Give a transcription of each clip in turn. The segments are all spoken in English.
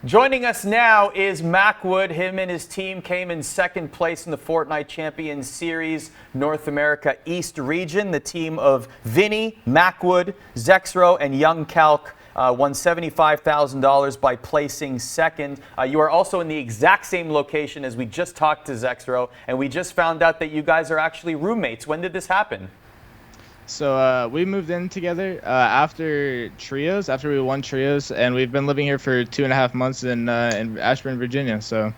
Joining us now is MackWood. Him and his team came in second place in the Fortnite Champion Series, North America East region. The team of Vinny, MackWood, Zexro, and Young Calc won $75,000 by placing second. You are also in the exact same location as we just talked to Zexro, and we just found out that you guys are actually roommates. When did this happen? So we moved in together after we won trios, and we've been living here for 2.5 months in Ashburn, Virginia. So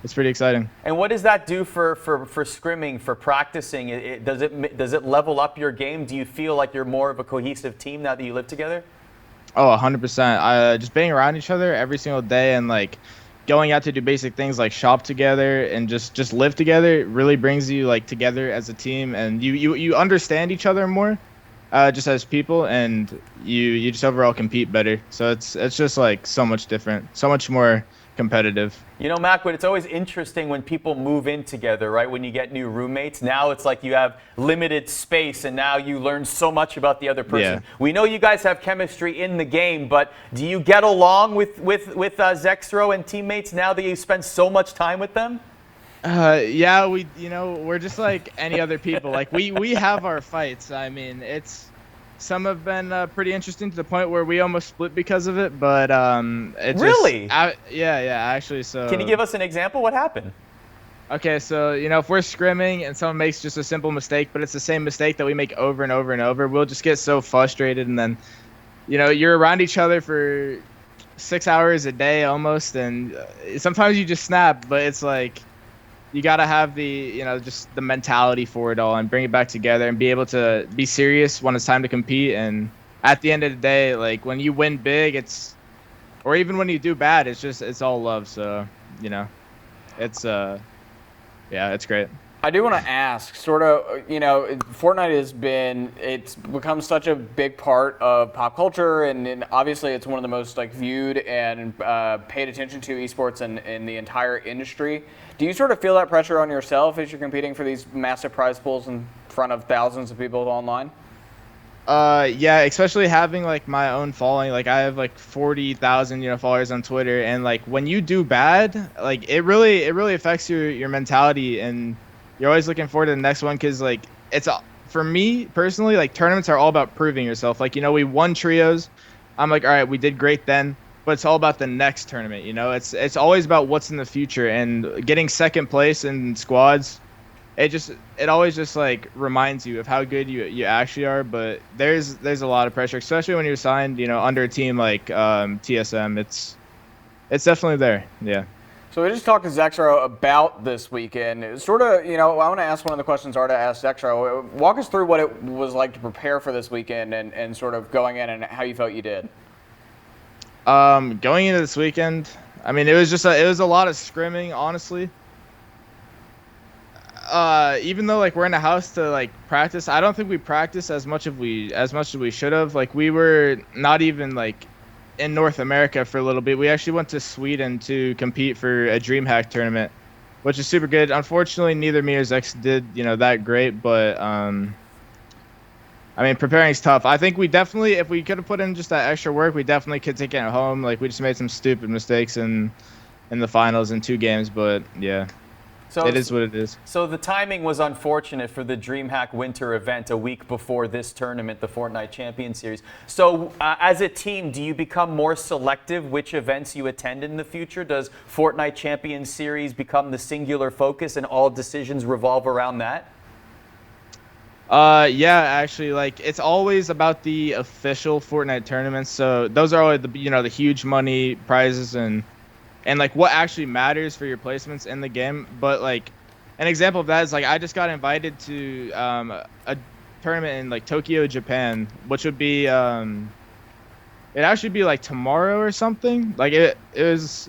it's pretty exciting. And what does that do for scrimming, for practicing? Does it level up your game? Do you feel like you're more of a cohesive team now that you live together? Oh, 100%. Just being around each other every single day and like going out to do basic things like shop together and just live together really brings you like together as a team, and you understand each other more just as people, and you just overall compete better. So it's just like so much different, so much more competitive. You know, MackWood, it's always interesting when people move in together, right? When you get new roommates, now it's like you have limited space, and now you learn so much about the other person. Yeah. We know you guys have chemistry in the game, but do you get along with Zexro and teammates now that you spend so much time with them? Yeah, we're just like any other people. Like we have our fights. I mean, some have been pretty interesting to the point where we almost split because of it, but Really? Yeah, actually. So can you give us an example? What happened? Okay, so if we're scrimming and someone makes just a simple mistake, but it's the same mistake that we make over and over and over, we'll just get so frustrated, and then you're around each other for 6 hours a day almost, and sometimes you just snap, but it's like you got to have the just the mentality for it all and bring it back together and be able to be serious when it's time to compete. And at the end of the day, like when you win big, or even when you do bad, it's all love. So it's it's great. I do want to ask, Fortnite it's become such a big part of pop culture, and obviously it's one of the most viewed and paid attention to esports in the entire industry. Do you sort of feel that pressure on yourself as you're competing for these massive prize pools in front of thousands of people online? Yeah, especially having my own following. Like I have 40,000 followers on Twitter, and when you do bad, it really affects your mentality, and you're always looking forward to the next one, because it's for me personally, tournaments are all about proving yourself. We won trios. I'm all right, we did great then, but it's all about the next tournament. It's always about what's in the future, and getting second place in squads. It always just reminds you of how good you actually are. But there's a lot of pressure, especially when you're signed under a team like TSM. It's definitely there. Yeah. So we just talked to Zexro about this weekend. I want to ask one of the questions Arda asked Zexro. Walk us through what it was like to prepare for this weekend and sort of going in and how you felt you did. Going into this weekend, I mean, it was a lot of scrimming, honestly. Even though we're in a house to practice, I don't think we practiced as much as we should have. We were not even in North America for a little bit. We actually went to Sweden to compete for a DreamHack tournament, which is super good. Unfortunately, neither me or Zex did that great, but I mean, preparing is tough. I think we definitely, if we could have put in just that extra work, we definitely could take it at home. We just made some stupid mistakes in the finals in 2 games, but yeah. So it is what it is. So the timing was unfortunate for the DreamHack Winter event a week before this tournament, the Fortnite Champion Series. So as a team, do you become more selective which events you attend in the future? Does Fortnite Champion Series become the singular focus and all decisions revolve around that? Yeah, actually, it's always about the official Fortnite tournaments. So those are all the huge money prizes and what actually matters for your placements in the game. But an example of that is I just got invited to a tournament in Tokyo, Japan, which would be it'd actually be tomorrow or something. It was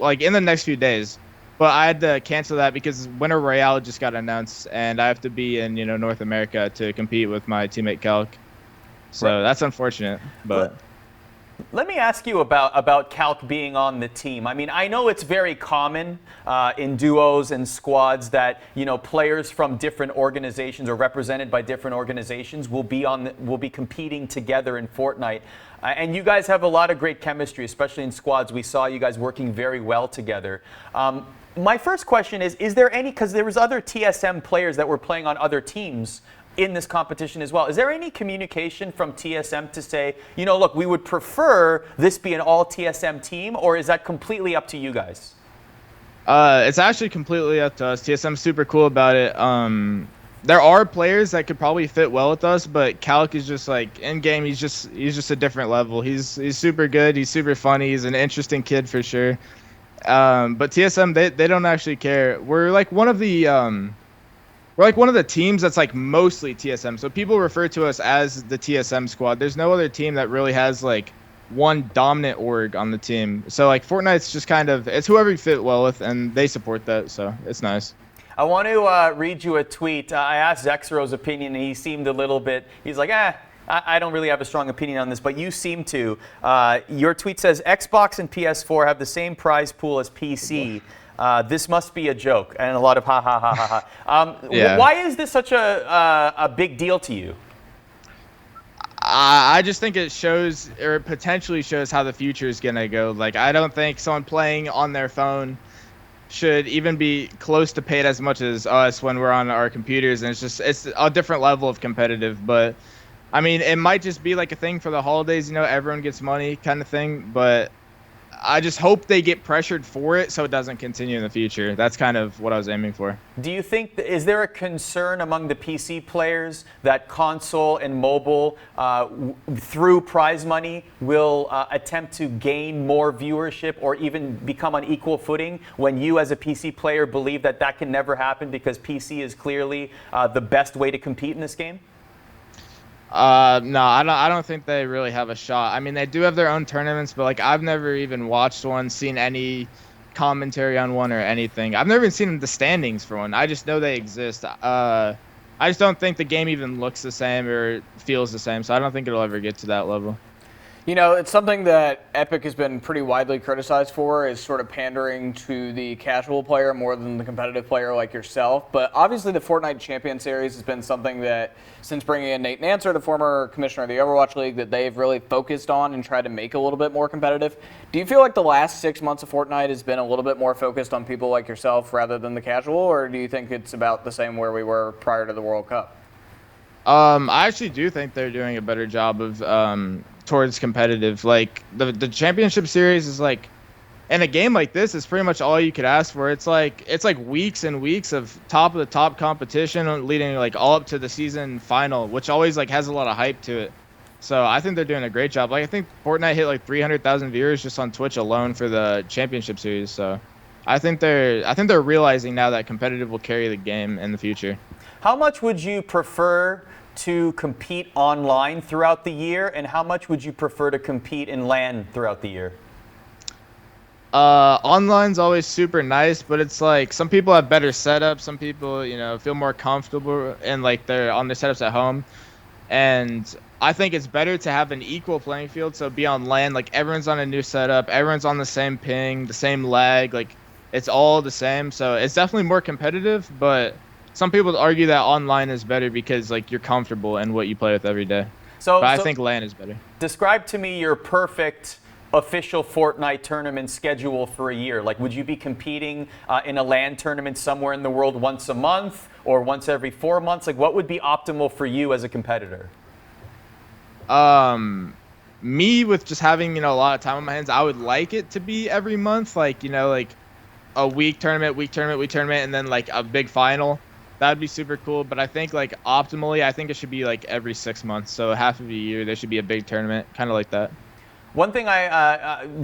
in the next few days. But I had to cancel that because Winter Royale just got announced, and I have to be in North America to compete with my teammate Calc. So that's unfortunate, but. Let me ask you about Calc being on the team. I mean, I know it's very common in duos and squads that, players from different organizations or represented by different organizations will be competing together in Fortnite. And you guys have a lot of great chemistry, especially in squads. We saw you guys working very well together. My first question is there any, because there was other TSM players that were playing on other teams in this competition as well. Is there any communication from TSM to say, look, we would prefer this be an all TSM team, or is that completely up to you guys? It's actually completely up to us. TSM's super cool about it. There are players that could probably fit well with us, but Calc is just like in game. He's just a different level. He's super good. He's super funny. He's an interesting kid for sure. But TSM, they don't actually care. We're like one of the teams that's like mostly TSM. So people refer to us as the TSM squad. There's no other team that really has like one dominant org on the team. So like Fortnite's just kind of, it's whoever you fit well with, and they support that. So it's nice. I want to read you a tweet. I asked Zexro's opinion, and he seemed a little bit, he's like, I don't really have a strong opinion on this, but you seem to. Your tweet says, Xbox and PS4 have the same prize pool as PC. This must be a joke, and a lot of ha ha ha ha ha. Yeah. Why is this such a big deal to you? I just think it shows, or potentially shows, how the future is gonna go. Like, I don't think someone playing on their phone should even be close to paid as much as us when we're on our computers, and it's a different level of competitive. But I mean, it might just be like a thing for the holidays, everyone gets money kind of thing. But I just hope they get pressured for it so it doesn't continue in the future. That's kind of what I was aiming for. Do you think, is there a concern among the PC players that console and mobile, through prize money, will attempt to gain more viewership or even become on equal footing when you as a PC player believe that that can never happen because PC is clearly the best way to compete in this game? No, I don't think they really have a shot. I mean, they do have their own tournaments, but like I've never even watched one, seen any commentary on one or anything. I've never even seen the standings for one. I just know they exist. I just don't think the game even looks the same or feels the same, so I don't think it'll ever get to that level. It's something that Epic has been pretty widely criticized for, is sort of pandering to the casual player more than the competitive player like yourself. But obviously the Fortnite Champion Series has been something that, since bringing in Nate Nancer, the former commissioner of the Overwatch League, that they've really focused on and tried to make a little bit more competitive. Do you feel like the last 6 months of Fortnite has been a little bit more focused on people like yourself rather than the casual, or do you think it's about the same where we were prior to the World Cup? I actually do think they're doing a better job of towards competitive. Like the championship series is like, in a game like this, it's pretty much all you could ask for. It's like weeks and weeks of top of the top competition leading like all up to the season final, which always like has a lot of hype to it. So I think they're doing a great job. Like I think Fortnite hit like 300,000 viewers just on Twitch alone for the championship series. So I think they're realizing now that competitive will carry the game in the future. How much would you prefer to compete online throughout the year, and how much would you prefer to compete in LAN throughout the year? Online's always super nice, but it's like some people have better setups. Some people, feel more comfortable and like they're on their setups at home. And I think it's better to have an equal playing field. So be on LAN, like everyone's on a new setup, everyone's on the same ping, the same lag, like it's all the same. So it's definitely more competitive, but some people would argue that online is better because like you're comfortable in what you play with every day. But I think LAN is better. Describe to me your perfect official Fortnite tournament schedule for a year. Like, would you be competing in a LAN tournament somewhere in the world once a month or once every 4 months? Like, what would be optimal for you as a competitor? Me, with just having a lot of time on my hands, I would like it to be every month, like like a week tournament, and then like a big final. That'd be super cool. But I think like optimally, I think it should be like every 6 months. So half of a year, there should be a big tournament, kind of like that. One thing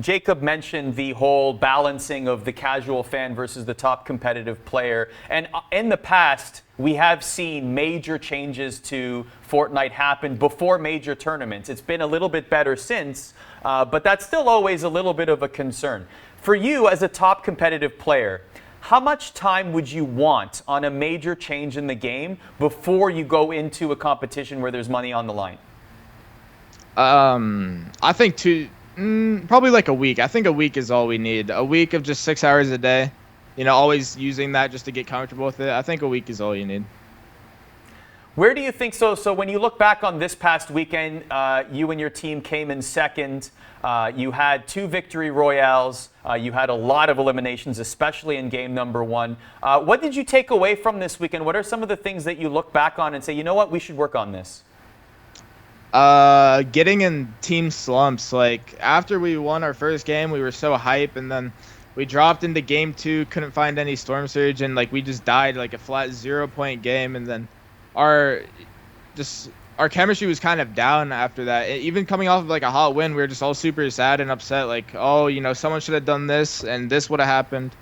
Jacob mentioned, the whole balancing of the casual fan versus the top competitive player. And in the past, we have seen major changes to Fortnite happen before major tournaments. It's been a little bit better since, but that's still always a little bit of a concern. For you as a top competitive player, how much time would you want on a major change in the game before you go into a competition where there's money on the line? I think Probably like a week. I think a week is all we need. A week of just 6 hours a day. Always using that just to get comfortable with it. I think a week is all you need. Where do you think so? So when you look back on this past weekend, you and your team came in second. You had 2 victory royales. You had a lot of eliminations, especially in game number 1. What did you take away from this weekend? What are some of the things that you look back on and say, you know what, we should work on this? Getting in team slumps. Like after we won our first game, we were so hype, and then we dropped into game 2, couldn't find any storm surge, and like we just died like a flat 0-point game, and then our chemistry was kind of down after that. Even coming off of like a hot win, we were just all super sad and upset. Like, oh, someone should have done this, and this would have happened.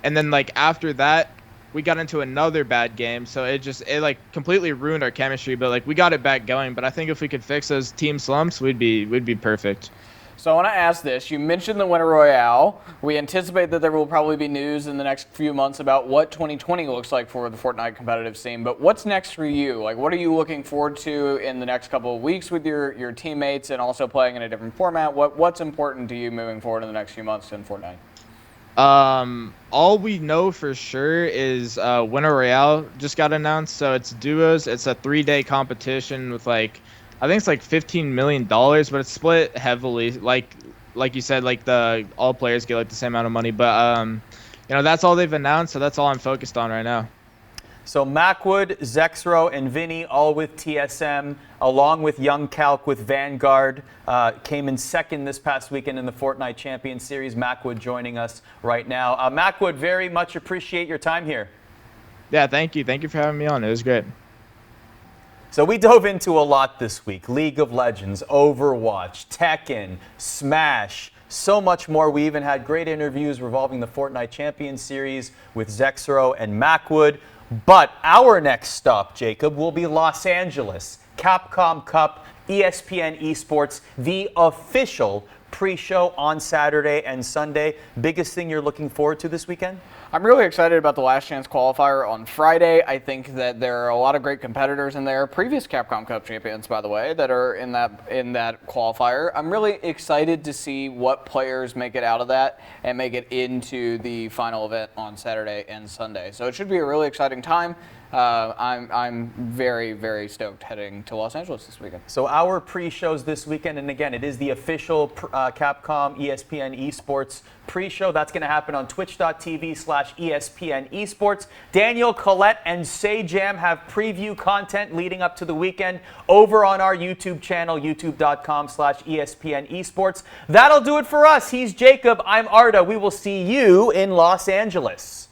And then like after that, we got into another bad game, so it like completely ruined our chemistry. But like we got it back going. But I think if we could fix those team slumps, we'd be perfect. So I want to ask this. You mentioned the Winter Royale. We anticipate that there will probably be news in the next few months about what 2020 looks like for the Fortnite competitive scene. But what's next for you? Like, what are you looking forward to in the next couple of weeks with your teammates and also playing in a different format? What's important to you moving forward in the next few months in Fortnite? All we know for sure is Winter Royale just got announced. So it's duos. It's a 3-day competition with like, I think it's like $15 million, but it's split heavily. Like you said, like all players get like the same amount of money. But that's all they've announced, so that's all I'm focused on right now. So MackWood, Zexro, and Vinny, all with TSM, along with Young Calc with Vanguard, came in second this past weekend in the Fortnite Champion Series. MackWood joining us right now. MackWood, very much appreciate your time here. Yeah, thank you. Thank you for having me on. It was great. So we dove into a lot this week. League of Legends, Overwatch, Tekken, Smash, so much more. We even had great interviews revolving the Fortnite Champion Series with Zexro and MackWood. But our next stop, Jacob, will be Los Angeles. Capcom Cup, ESPN ESPORTS, the official pre-show on Saturday and Sunday. Biggest thing you're looking forward to this weekend? I'm really excited about the Last Chance qualifier on Friday. I think that there are a lot of great competitors in there, previous Capcom Cup champions, by the way, that are in that qualifier. I'm really excited to see what players make it out of that and make it into the final event on Saturday and Sunday. So it should be a really exciting time. I'm very, very stoked heading to Los Angeles this weekend. So our pre-shows this weekend, and again, it is the official Capcom ESPN Esports pre-show. That's going to happen on twitch.tv/ESPN Esports. Daniel, Colette, and Sajam have preview content leading up to the weekend over on our YouTube channel, youtube.com/ESPN Esports. That'll do it for us. He's Jacob. I'm Arda. We will see you in Los Angeles.